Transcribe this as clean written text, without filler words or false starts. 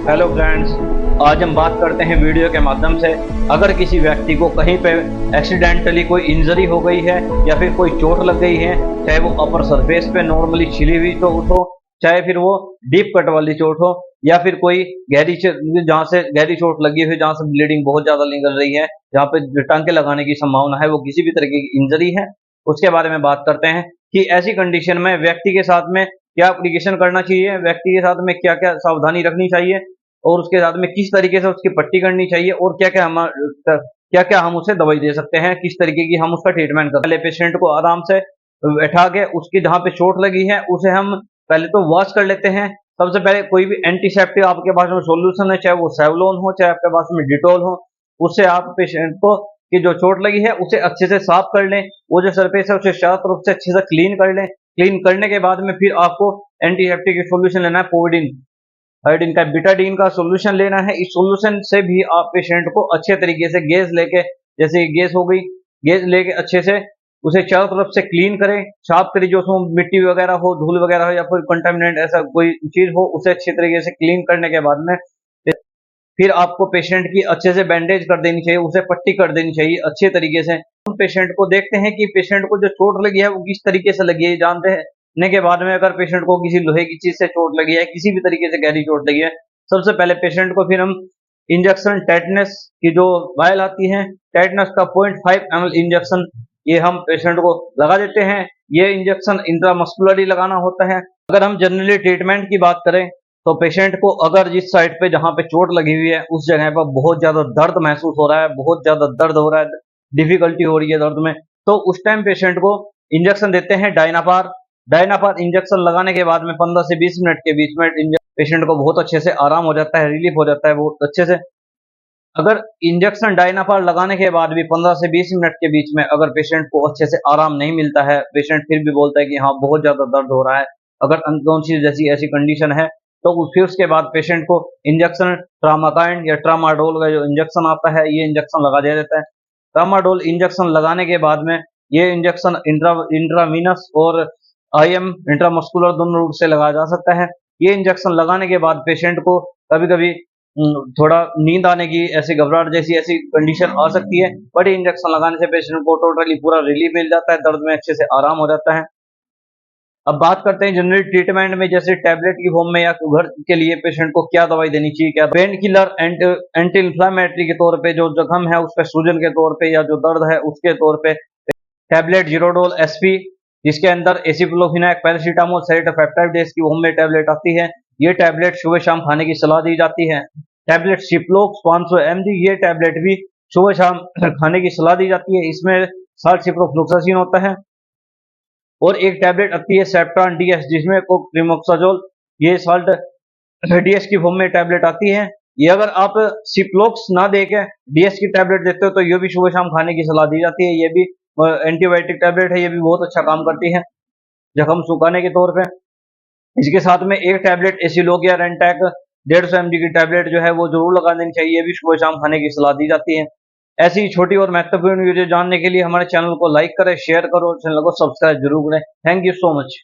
Hello friends, आज हम बात करते हैं वीडियो के माध्यम से। अगर किसी व्यक्ति को कहीं पे एक्सीडेंटली कोई इंजरी हो गई है या फिर कोई चोट लग गई है, चाहे वो अपर सरफेस पे नॉर्मली छिली हुई चोट हो, चाहे फिर वो डीप कट वाली चोट हो, या फिर कोई जहाँ से गहरी चोट लगी हुई, जहाँ से ब्लीडिंग बहुत ज्यादा निकल रही है, जहाँ पे टांके लगाने की संभावना है, वो किसी भी तरीके की इंजरी है, उसके बारे में बात करते हैं कि ऐसी कंडीशन में व्यक्ति के साथ में क्या एप्लीकेशन करना चाहिए, व्यक्ति के साथ में क्या क्या सावधानी रखनी चाहिए और उसके साथ में किस तरीके से उसकी पट्टी करनी चाहिए और क्या क्या हम उसे दवाई दे सकते हैं, किस तरीके की हम उसका ट्रीटमेंट कर। पहले पेशेंट को आराम से बैठा के उसकी जहाँ पे चोट लगी है उसे हम पहले तो वॉश कर लेते हैं। सबसे पहले कोई भी एंटीसेप्टिक आपके पास में सोल्यूशन है, चाहे वो सेवलोन हो, चाहे आपके पास में डिटोल हो, उससे आप पेशेंट को की जो चोट लगी है उसे अच्छे से साफ कर लें। वो जो सरफेस है उसे चारों तरफ से अच्छे से क्लीन कर लें। क्लीन करने के बाद में फिर आपको एंटीसेप्टिक सोल्यूशन लेना है, पोविडिन आयोडीन का बिटाडीन का सोल्यूशन लेना है। इस सोल्यूशन से भी आप पेशेंट को अच्छे तरीके से गैस लेके, जैसे गैस हो गई, गैस लेके अच्छे से उसे चारों तरफ से क्लीन करें, साफ करें। जो उसमें मिट्टी वगैरह हो, धूल वगैरह हो या कोई कंटामिनेंट ऐसा कोई चीज हो, उसे अच्छे तरीके से क्लीन करने के बाद में फिर आपको पेशेंट की अच्छे से बैंडेज कर देनी चाहिए, उसे पट्टी कर देनी चाहिए अच्छे तरीके से। हम पेशेंट को देखते हैं कि पेशेंट को जो चोट लगी है वो किस तरीके से लगी है, जानते हैं के बाद में अगर पेशेंट को किसी लोहे की चीज से चोट लगी है, किसी भी तरीके से गहरी चोट लगी है, सबसे पहले पेशेंट को फिर हम इंजेक्शन टेटनस की जो वायल आती है, टेटनस का 0.5 ml इंजेक्शन, ये हम पेशेंट को लगा देते हैं। ये इंजेक्शन इंट्रामस्कुलरली लगाना होता है। अगर हम जनरली ट्रीटमेंट की बात करें तो पेशेंट को अगर जिस साइड पे जहां पे चोट लगी हुई है उस जगह पर बहुत ज्यादा दर्द महसूस हो रहा है, बहुत ज्यादा दर्द हो रहा है, डिफिकल्टी हो रही है दर्द में, तो उस टाइम पेशेंट को इंजेक्शन देते हैं डायनापार। डायनापार इंजेक्शन लगाने के बाद में 15 से 20 मिनट के बीच में पेशेंट को बहुत अच्छे से आराम हो जाता है, रिलीफ हो जाता है बहुत अच्छे से। अगर इंजेक्शन डायनापार लगाने के बाद भी 15 से 20 मिनट के बीच में अगर पेशेंट को अच्छे से आराम नहीं मिलता है, पेशेंट फिर भी बोलता है कि हाँ बहुत ज्यादा दर्द हो रहा है, अगर अनकॉन्शियस जैसी ऐसी कंडीशन है, तो फिर उसके बाद पेशेंट को इंजेक्शन ट्रामाकाइन या ट्रामाडोल का जो इंजेक्शन आता है, ये इंजेक्शन लगा दिया जाता है। ट्रामाडोल इंजेक्शन लगाने के बाद में ये इंजेक्शन इंट्रावीनस और आईएम इंट्रामस्कुलर दोनों रूट से लगाया जा सकता है। ये इंजेक्शन लगाने के बाद पेशेंट को कभी कभी थोड़ा नींद आने की, ऐसी घबराहट जैसी ऐसी कंडीशन आ सकती है, बट इंजेक्शन लगाने से पेशेंट को टोटली पूरा रिलीफ मिल जाता है, दर्द में अच्छे से आराम हो जाता है। अब बात करते हैं जनरल ट्रीटमेंट में, जैसे टैबलेट की फॉर्म में या घर के लिए पेशेंट को क्या दवाई देनी चाहिए। क्या पेन किलर एंटी इंफ्लामेटरी के तौर पे, जो जख्म है उस पर सूजन के तौर पे या जो दर्द है उसके तौर पे टैबलेट जीरोडोल एसपी, जिसके अंदर एसिक्लोफिनाक, पैरासीटामोल, सेरोपेप्टाइडेस की फॉर्म में टैबलेट आती है। ये टैबलेट सुबह शाम खाने की सलाह दी जाती है। टैबलेट सिप्लोक्स 500 mg, ये टैबलेट भी सुबह शाम खाने की सलाह दी जाती है। इसमें साल्ट सिप्रोफ्लुक्सासिन होता है। और एक टैबलेट आती है सेप्टान डीएस, जिसमें कोक्रीमोक्साजोल, ये साल्ट डीएस की फॉर्म में टैबलेट आती है। ये अगर आप सिप्लोक्स ना देके डीएस की टैबलेट देते हो तो ये भी सुबह शाम खाने की सलाह दी जाती है। ये भी एंटीबायोटिक टैबलेट है, ये भी बहुत अच्छा काम करती है जख्म सुखाने के तौर पे। इसके साथ में एक टैबलेट एसिलोक या रेंटैक 150 mg की टैबलेट जो है वो जरूर लगा देनी चाहिए, ये भी सुबह शाम खाने की सलाह दी जाती है। ऐसी छोटी और महत्वपूर्ण वीडियो जानने के लिए हमारे चैनल को लाइक करें, शेयर करो, चैनल को सब्सक्राइब जरूर करें। Thank you so much.